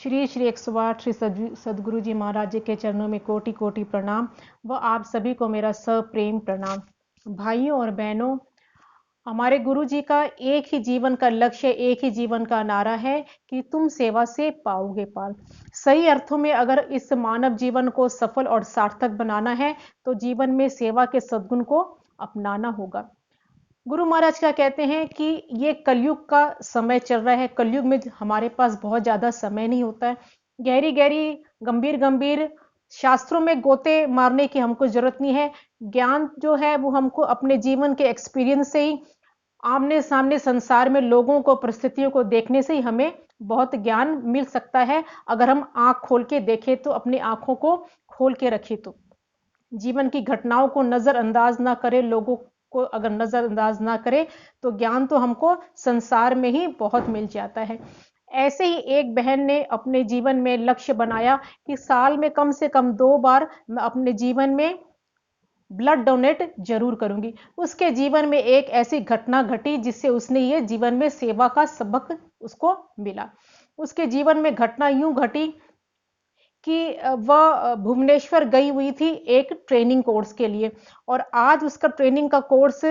श्री श्री 108 श्री सद्गुरु जी महाराज जी के चरणों में कोटि कोटि प्रणाम व आप सभी को मेरा सप्रेम प्रणाम। भाइयों और बहनों, हमारे गुरु जी का एक ही जीवन का लक्ष्य, एक ही जीवन का नारा है कि तुम सेवा से पाओगे पार। सही अर्थों में अगर इस मानव जीवन को सफल और सार्थक बनाना है तो जीवन में सेवा के सद्गुण को अपनाना होगा। गुरु महाराज क्या कहते हैं कि ये कलयुग का समय चल रहा है। कलयुग में हमारे पास बहुत ज्यादा समय नहीं होता है। गहरी गहरी, गंभीर गंभीर शास्त्रों में गोते मारने की हमको जरूरत नहीं है। ज्ञान जो है वो हमको अपने जीवन के एक्सपीरियंस से ही, आमने सामने संसार में लोगों को, परिस्थितियों को देखने से ही हमें बहुत ज्ञान मिल सकता है। अगर हम आंख खोल के देखें तो, अपनी आंखों को खोल के रखें तो, जीवन की घटनाओं को नजरअंदाज ना करें, लोगों को अगर नजरअंदाज ना करें तो ज्ञान तो हमको संसार में ही बहुत मिल जाता है। ऐसे ही एक बहन ने अपने जीवन में लक्ष्य बनाया कि साल में कम से कम 2 बार मैं अपने जीवन में ब्लड डोनेट जरूर करूंगी। उसके जीवन में एक ऐसी घटना घटी जिससे उसने ये जीवन में सेवा का सबक उसको मिला। उसके जीवन में घटना यूं घटी कि वह भुवनेश्वर गई हुई थी एक ट्रेनिंग कोर्स के लिए, और आज उसका ट्रेनिंग का कोर्स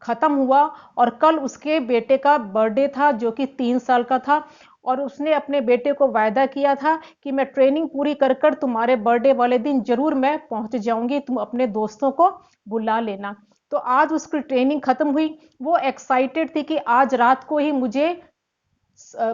खत्म हुआ और कल उसके बेटे का बर्थडे था जो कि 3 साल का था। और उसने अपने बेटे को वायदा किया था कि मैं ट्रेनिंग पूरी कर कर तुम्हारे बर्थडे वाले दिन जरूर मैं पहुंच जाऊंगी, तुम अपने दोस्तों को बुला लेना। तो आज उसकी ट्रेनिंग खत्म हुई। वो एक्साइटेड थी कि आज रात को ही मुझे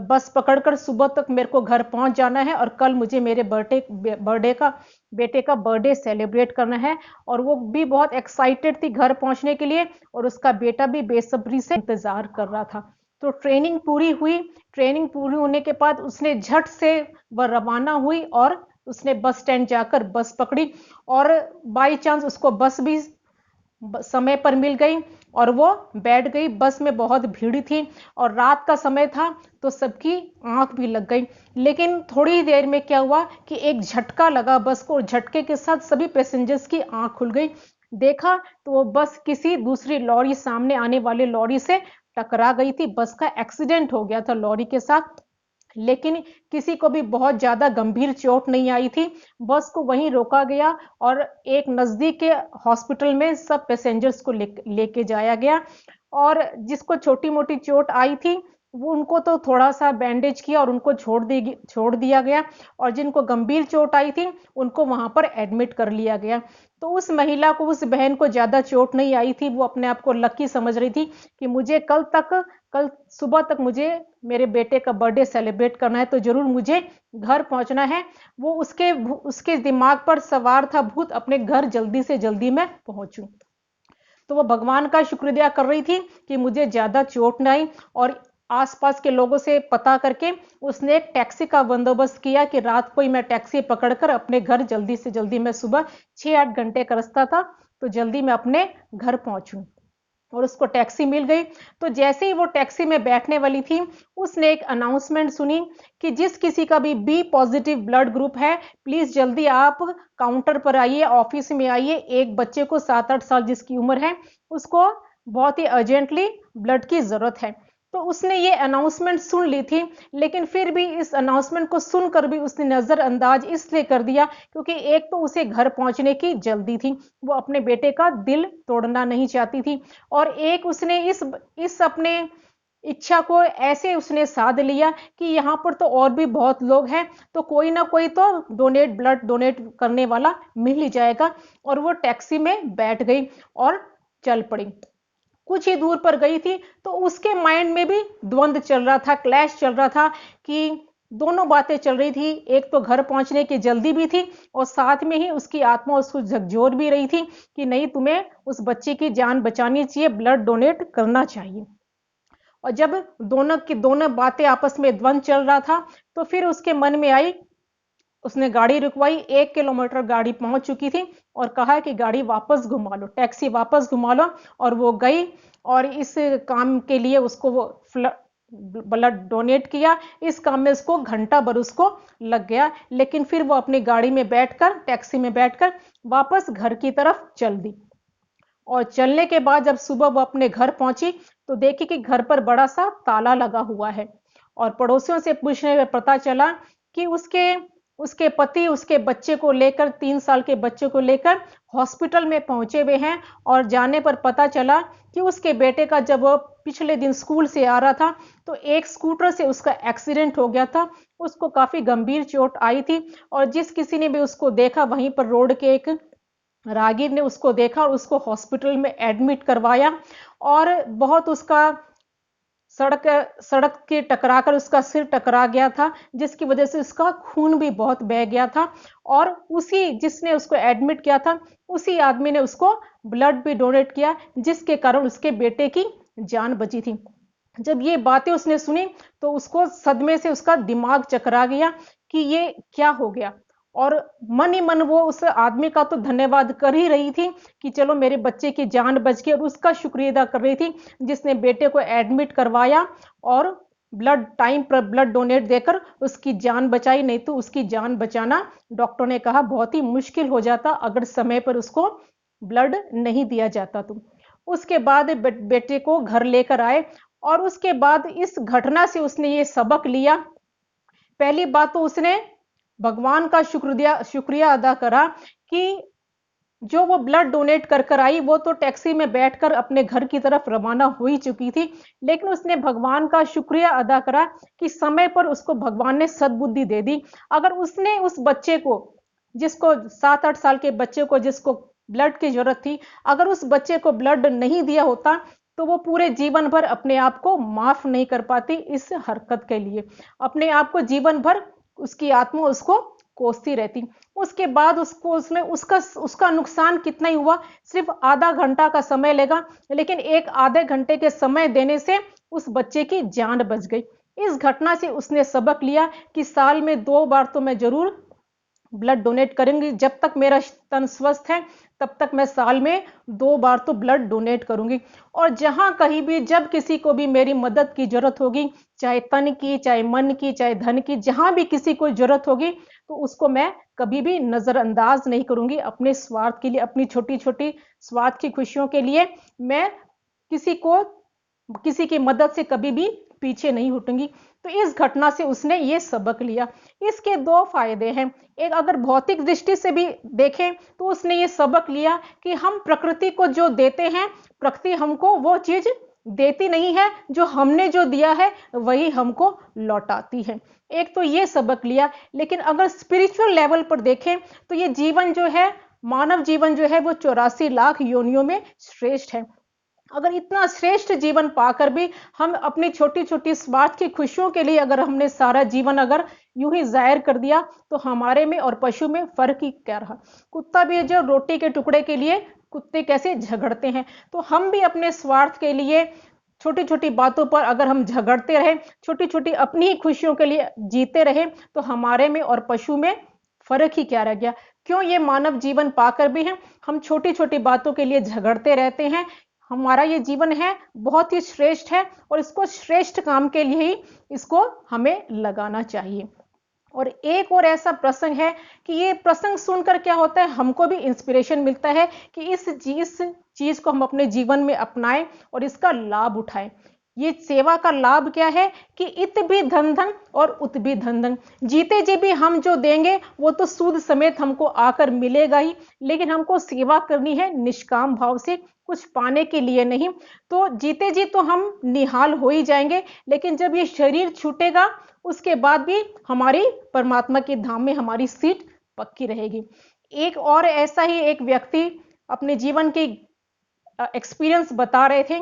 बस पकड़कर सुबह तक मेरे को घर पहुंच जाना है और कल मुझे मेरे बर्थडे का, बेटे का बर्थडे सेलिब्रेट करना है। और वो भी बहुत एक्साइटेड थी घर पहुंचने के लिए, और उसका बेटा भी बेसब्री से इंतजार कर रहा था। तो ट्रेनिंग पूरी हुई। ट्रेनिंग पूरी होने के बाद उसने झट से वह रवाना हुई और उसने बस स्टैंड जाकर बस पकड़ी, और बाई चांस उसको बस भी समय पर मिल गई और वो बैठ गई। बस में बहुत भीड़ थी और रात का समय था तो सबकी आंख भी लग गई। लेकिन थोड़ी देर में क्या हुआ कि एक झटका लगा बस को, और झटके के साथ सभी पैसेंजर्स की आंख खुल गई। देखा तो वो बस किसी दूसरी लॉरी, सामने आने वाले लॉरी से टकरा गई थी। बस का एक्सीडेंट हो गया था लॉरी के साथ, लेकिन किसी को भी बहुत ज्यादा गंभीर चोट नहीं आई थी। बस को वहीं रोका गया और एक नजदीक के हॉस्पिटल में सब पैसेंजर्स को लेके जाया गया। और जिसको छोटी मोटी चोट आई थी वो, उनको तो थोड़ा सा बैंडेज किया और उनको छोड़ दिया गया, और जिनको गंभीर चोट आई थी उनको वहां पर एडमिट कर लिया गया। तो उस महिला को, उस बहन को ज्यादा चोट नहीं आई थी। वो अपने आप को लकी समझ रही थी कि मुझे कल सुबह तक मुझे मेरे बेटे का बर्थडे सेलिब्रेट करना है, तो जरूर मुझे घर पहुंचना है। वो उसके दिमाग पर सवार था भूत, अपने घर जल्दी से जल्दी मैं पहुंचूं। तो वो भगवान का शुक्रिया कर रही थी कि मुझे ज्यादा चोट न आई। और आसपास के लोगों से पता करके उसने एक टैक्सी का बंदोबस्त किया कि रात को ही मैं टैक्सी पकड़कर अपने घर जल्दी से जल्दी, मैं सुबह 6-8 घंटे का रास्ता था तो जल्दी मैं अपने घर पहुंचूं। और उसको टैक्सी मिल गई। तो जैसे ही वो टैक्सी में बैठने वाली थी, उसने एक अनाउंसमेंट सुनी कि जिस किसी का भी बी पॉजिटिव ब्लड ग्रुप है, प्लीज जल्दी आप काउंटर पर आइए, ऑफिस में आइए। एक बच्चे को 7-8 साल जिसकी उम्र है, उसको बहुत ही अर्जेंटली ब्लड की जरूरत है। तो उसने ये अनाउंसमेंट सुन ली थी, लेकिन फिर भी इस अनाउंसमेंट को सुनकर भी उसने नजरअंदाज इसलिए कर दिया क्योंकि एक तो उसे घर पहुंचने की जल्दी थी, वो अपने बेटे का दिल तोड़ना नहीं चाहती थी, और एक उसने इस अपने इच्छा को ऐसे उसने साध लिया कि यहाँ पर तो और भी बहुत लोग हैं, तो कोई ना कोई तो ब्लड डोनेट करने वाला मिल ही जाएगा। और वो टैक्सी में बैठ गई और चल पड़ी। कुछ ही दूर पर गई थी तो उसके माइंड में भी द्वंद चल रहा था, क्लैश चल रहा था, कि दोनों बातें चल रही थी। एक तो घर पहुंचने की जल्दी भी थी और साथ में ही उसकी आत्मा उसको झकझोर भी रही थी कि नहीं, तुम्हें उस बच्चे की जान बचानी चाहिए, ब्लड डोनेट करना चाहिए। और जब दोनों की दोनों बातें आपस में द्वंद चल रहा था तो फिर उसके मन में आई, उसने गाड़ी रुकवाई। 1 किलोमीटर गाड़ी पहुंच चुकी थी और कहा कि गाड़ी वापस घुमा लो, टैक्सी वापस घुमा लो। और वो गई और इस काम के लिए उसको वो ब्लड डोनेट किया। इस काम में उसको घंटा भर उसको लग गया, लेकिन फिर वो अपनी गाड़ी में बैठकर, टैक्सी में बैठकर वापस घर की तरफ चल दी। और चलने के बाद जब सुबह वो अपने घर पहुंची तो देखी कि घर पर बड़ा सा ताला लगा हुआ है, और पड़ोसियों से पूछने में पता चला कि उसके उसके पति उसके बच्चे को लेकर 3 साल के बच्चे को लेकर हॉस्पिटल में पहुंचे हुए हैं और जाने पर पता चला कि उसके बेटे का जब वो पिछले दिन स्कूल से आ रहा था तो एक स्कूटर से उसका एक्सीडेंट हो गया था। उसको काफी गंभीर चोट आई थी और जिस किसी ने भी उसको देखा वहीं पर रोड के एक राहगीर ने उसको देखा और उसको हॉस्पिटल में एडमिट करवाया और बहुत उसका सड़क सड़क के टकराकर उसका सिर टकरा गया था, जिसकी वजह से उसका खून भी बहुत बह गया था और उसी जिसने उसको एडमिट किया था उसी आदमी ने उसको ब्लड भी डोनेट किया, जिसके कारण उसके बेटे की जान बची थी। जब ये बातें उसने सुनी तो उसको सदमे से उसका दिमाग चकरा गया कि ये क्या हो गया और मन ही मन वो उस आदमी का तो धन्यवाद कर ही रही थी कि चलो मेरे बच्चे की जान बच गई और उसका शुक्रिया अदा कर रही थी जिसने बेटे को एडमिट करवाया और ब्लड टाइम पर ब्लड डोनेट देकर उसकी जान बचाई। नहीं तो उसकी जान बचाना डॉक्टर ने कहा बहुत ही मुश्किल हो जाता अगर समय पर उसको ब्लड नहीं दिया जाता। तो उसके बाद बेटे को घर लेकर आए और उसके बाद इस घटना से उसने ये सबक लिया। पहली बात तो उसने भगवान का शुक्रिया अदा करा कि जो वो ब्लड डोनेट कर कर आई वो तो टैक्सी में बैठकर अपने घर की तरफ रवाना हो ही चुकी थी, लेकिन उसने भगवान का शुक्रिया अदा करा कि समय पर उसको भगवान ने सद्बुद्धि दे दी। अगर उसने उस बच्चे को जिसको 7-8 साल के बच्चे को जिसको ब्लड की जरूरत थी, अगर उस बच्चे को ब्लड नहीं दिया होता तो वो पूरे जीवन भर अपने आप को माफ नहीं कर पाती इस हरकत के लिए, अपने आप को जीवन भर उसकी आत्मा उसको कोसती रहती। उसके बाद उसको उसमें उसका उसका नुकसान कितना ही हुआ, सिर्फ आधा घंटा का समय लगा, लेकिन एक आधे घंटे के समय देने से उस बच्चे की जान बच गई। इस घटना से उसने सबक लिया कि साल में 2 बार तो मैं जरूर ब्लड डोनेट करूंगी। जब तक मेरा तन स्वस्थ है तब तक मैं साल में 2 बार तो ब्लड डोनेट करूंगी और जहां कहीं भी जब किसी को भी मेरी मदद की जरूरत होगी, चाहे तन की, चाहे मन की, चाहे धन की, जहां भी किसी को जरूरत होगी तो उसको मैं कभी भी नजरअंदाज नहीं करूंगी। अपने स्वार्थ के लिए, अपनी छोटी छोटी स्वार्थ की खुशियों के लिए मैं किसी को किसी की मदद से कभी भी पीछे नहीं हटूंगी। तो इस घटना से उसने ये सबक लिया। इसके 2 फायदे हैं। एक, अगर भौतिक दृष्टि से भी देखें तो उसने ये सबक लिया कि हम प्रकृति को जो देते हैं, प्रकृति हमको वो चीज देती नहीं है, जो हमने जो दिया है वही हमको लौटाती है। एक तो ये सबक लिया। लेकिन अगर स्पिरिचुअल लेवल पर देखें तो ये जीवन जो है, मानव जीवन जो है वो 84 लाख योनियों में श्रेष्ठ है। अगर इतना श्रेष्ठ जीवन पाकर भी हम अपनी छोटी छोटी स्वार्थ की खुशियों के लिए अगर हमने सारा जीवन अगर यूं ही जाहिर कर दिया तो हमारे में और पशु में फर्क ही क्या रहा। कुत्ता भी जो रोटी के टुकड़े के लिए कुत्ते कैसे झगड़ते हैं, तो हम भी अपने स्वार्थ के लिए छोटी छोटी बातों पर अगर हम झगड़ते रहे, छोटी छोटी अपनी ही खुशियों के लिए जीते रहे, तो हमारे में और पशु में फर्क ही क्या रह गया। क्यों ये मानव जीवन पाकर भी हम छोटी छोटी बातों के लिए झगड़ते रहते हैं। हमारा ये जीवन है बहुत ही श्रेष्ठ है और इसको श्रेष्ठ काम के लिए ही इसको हमें लगाना चाहिए। और एक और ऐसा प्रसंग है कि ये प्रसंग सुनकर क्या होता है, हमको भी इंस्पिरेशन मिलता है कि इस चीज को हम अपने जीवन में अपनाएं और इसका लाभ उठाएं। ये सेवा का लाभ क्या है कि इत भी धन धन और उत भी धन धन। जीते जी भी हम जो देंगे वो तो सूद समेत हमको आकर मिलेगा ही, लेकिन हमको सेवा करनी है निष्काम भाव से, कुछ पाने के लिए नहीं। तो जीते जी तो हम निहाल हो ही जाएंगे, लेकिन जब ये शरीर छूटेगा उसके बाद भी हमारी परमात्मा के धाम में हमारी सीट पक्की रहेगी। एक और ऐसा ही एक व्यक्ति अपने जीवन की एक्सपीरियंस बता रहे थे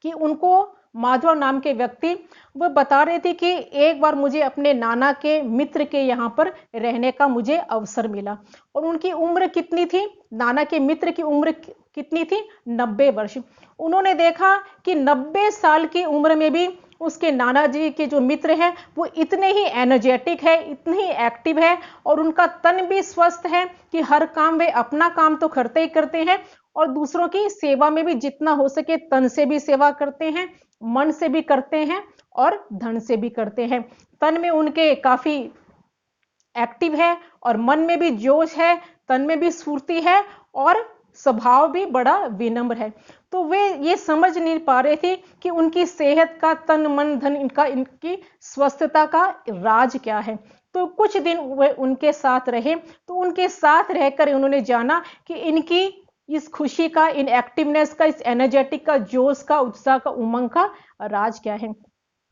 कि उनको माधव नाम के व्यक्ति वो बता रहे थे कि एक बार मुझे अपने नाना के मित्र के यहाँ पर रहने का मुझे अवसर मिला और उनकी उम्र कितनी थी, नाना के मित्र की उम्र कितनी थी, 90 वर्ष। उन्होंने देखा कि 90 साल की उम्र में भी उसके नाना जी के जो मित्र हैं वो इतने ही एनर्जेटिक है, इतने ही एक्टिव है और उनका तन भी स्वस्थ है कि हर काम वे अपना काम तो करते ही करते हैं और दूसरों की सेवा में भी जितना हो सके तन से भी सेवा करते हैं, मन से भी करते हैं और धन से भी करते हैं। तन में उनके काफी एक्टिव है और मन में भी जोश है, तन में भी स्फूर्ति है और स्वभाव भी बड़ा विनम्र है। तो वे ये समझ नहीं पा रहे थे कि उनकी सेहत का, तन मन धन इनकी स्वस्थता का राज क्या है। तो कुछ दिन वे उनके साथ रहे। तो उनके साथ रहकर उन्होंने जाना कि इनकी इस खुशी का, इन एक्टिवनेस का, इस एनर्जेटिक का, जोश का, उत्साह का, उमंग का राज क्या है।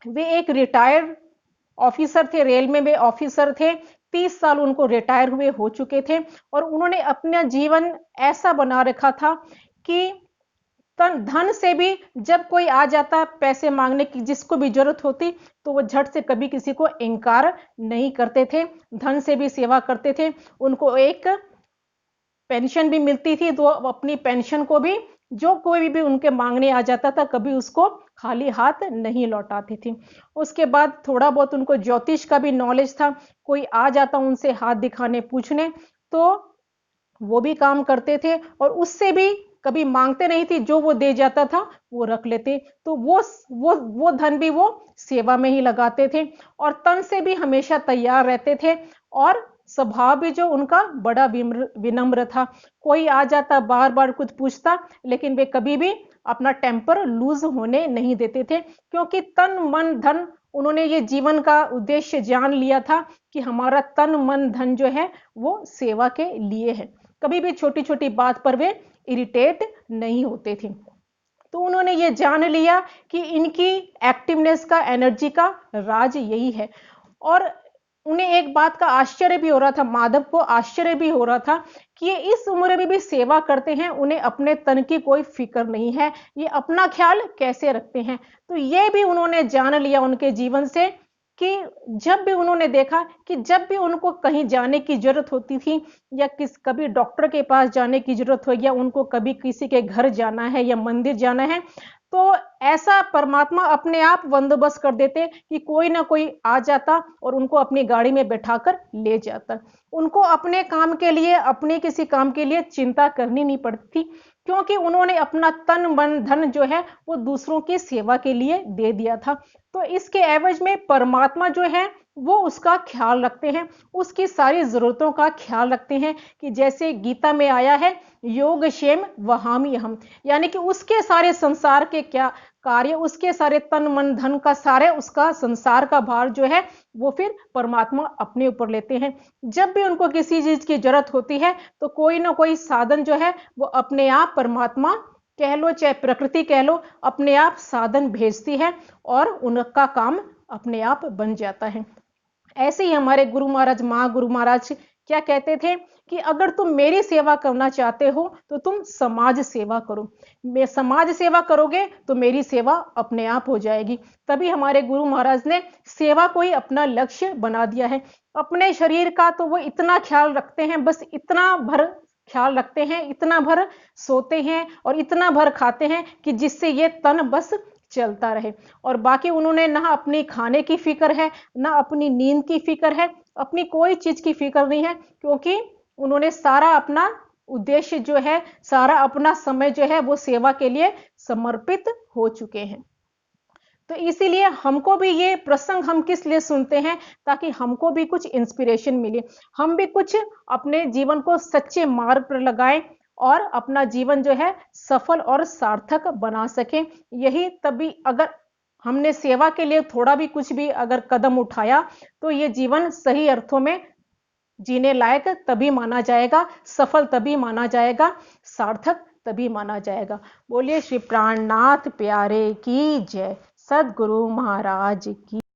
वे एक रिटायर्ड ऑफिसर थे, रेलवे में ऑफिसर थे। 30 साल उनको रिटायर हुए हो चुके थे और उन्होंने अपना जीवन ऐसा बना रखा था कि धन से भी जब कोई आ जाता पैसे मांगने की, जिसको भी जरूरत होती, तो वो झट से कभी किसी को इनकार नहीं करते थे। धन से भी सेवा करते थे। उनको एक पेंशन भी मिलती थी, तो अपनी पेंशन को भी, जो कोई भी उनके मांगने आ जाता था, कभी उसको खाली हाथ नहीं लौटाती थी। उसके बाद थोड़ा बहुत उनको ज्योतिष का भी नॉलेज था। कोई आ जाता उनसे हाथ दिखाने, पूछने, तो वो भी काम करते थे और उससे भी कभी मांगते नहीं थी, जो वो दे जाता था वो रख लेते। तो वो धन भी वो सेवा में ही लगाते थे और तन से भी हमेशा तैयार रहते थे और स्वभाव भी जो उनका बड़ा विनम्र था। कोई आ जाता, बार बार कुछ पूछता, लेकिन वे कभी भी अपना टेम्पर लूज होने नहीं देते थे, क्योंकि तन मन धन, उन्होंने ये जीवन का उद्देश्य जान लिया था कि हमारा तन मन धन जो है वो सेवा के लिए है। कभी भी छोटी छोटी बात पर वे इरिटेट नहीं होते थे। तो उन्होंने ये जान लिया कि इनकी एक्टिवनेस का, एनर्जी का राज यही है। और उन्हें एक बात का आश्चर्य भी हो रहा था, माधव को आश्चर्य भी हो रहा था कि ये इस उम्र में भी सेवा करते हैं, उन्हें अपने तन की कोई फिक्र नहीं है, ये अपना ख्याल कैसे रखते हैं। तो ये भी उन्होंने जान लिया उनके जीवन से कि जब भी उन्होंने देखा कि जब भी उनको कहीं जाने की जरूरत होती थी, या कभी डॉक्टर के पास जाने की जरूरत हो, या उनको कभी किसी के घर जाना है या मंदिर जाना है, तो ऐसा परमात्मा अपने आप बंदोबस्त कर देते कि कोई ना कोई आ जाता और उनको अपनी गाड़ी में बैठाकर ले जाता। उनको अपने काम के लिए, अपने किसी काम के लिए चिंता करनी नहीं पड़ती थी, क्योंकि उन्होंने अपना तन मन धन जो है वो दूसरों की सेवा के लिए दे दिया था। तो इसके एवज में परमात्मा जो है वो उसका ख्याल रखते हैं, उसकी सारी जरूरतों का ख्याल रखते हैं। कि जैसे गीता में आया है, योग क्षेम वहामी हम, यानी कि उसके सारे संसार के क्या कार्य, उसके सारे तन मन धन का, सारे उसका संसार का भार जो है वो फिर परमात्मा अपने ऊपर लेते हैं। जब भी उनको किसी चीज की जरूरत होती है, तो कोई ना कोई साधन जो है वो अपने आप परमात्मा कह लो, चाहे प्रकृति कह लो, अपने आप साधन भेजती है और उनका काम अपने आप बन जाता है। ऐसे ही हमारे गुरु महाराज, माँ गुरु महाराज क्या कहते थे कि अगर तुम मेरी सेवा करना चाहते हो तो तुम समाज सेवा करो। मैं समाज सेवा करोगे तो मेरी सेवा अपने आप हो जाएगी। तभी हमारे गुरु महाराज ने सेवा को ही अपना लक्ष्य बना दिया है। अपने शरीर का तो वो इतना ख्याल रखते हैं, बस इतना भर ख्याल रखते हैं, इतना भर सोते हैं और इतना भर खाते हैं कि जिससे ये तन बस चलता रहे। और बाकी उन्होंने ना अपनी खाने की फिक्र है, ना अपनी नींद की फिक्र है, अपनी कोई चीज की फिक्र नहीं है, क्योंकि उन्होंने सारा अपना उद्देश्य जो है, सारा अपना समय जो है वो सेवा के लिए समर्पित हो चुके हैं। तो इसीलिए हमको भी ये प्रसंग हम किस लिए सुनते हैं, ताकि हमको भी कुछ इंस्पिरेशन मिले, हम भी कुछ अपने जीवन को सच्चे मार्ग पर लगाएं और अपना जीवन जो है सफल और सार्थक बना सकें। यही तभी, अगर हमने सेवा के लिए थोड़ा भी कुछ भी अगर कदम उठाया, तो ये जीवन सही अर्थों में जीने लायक तभी माना जाएगा, सफल तभी माना जाएगा, सार्थक तभी माना जाएगा। बोलिए श्री प्राणनाथ प्यारे की जय। सदगुरु महाराज की।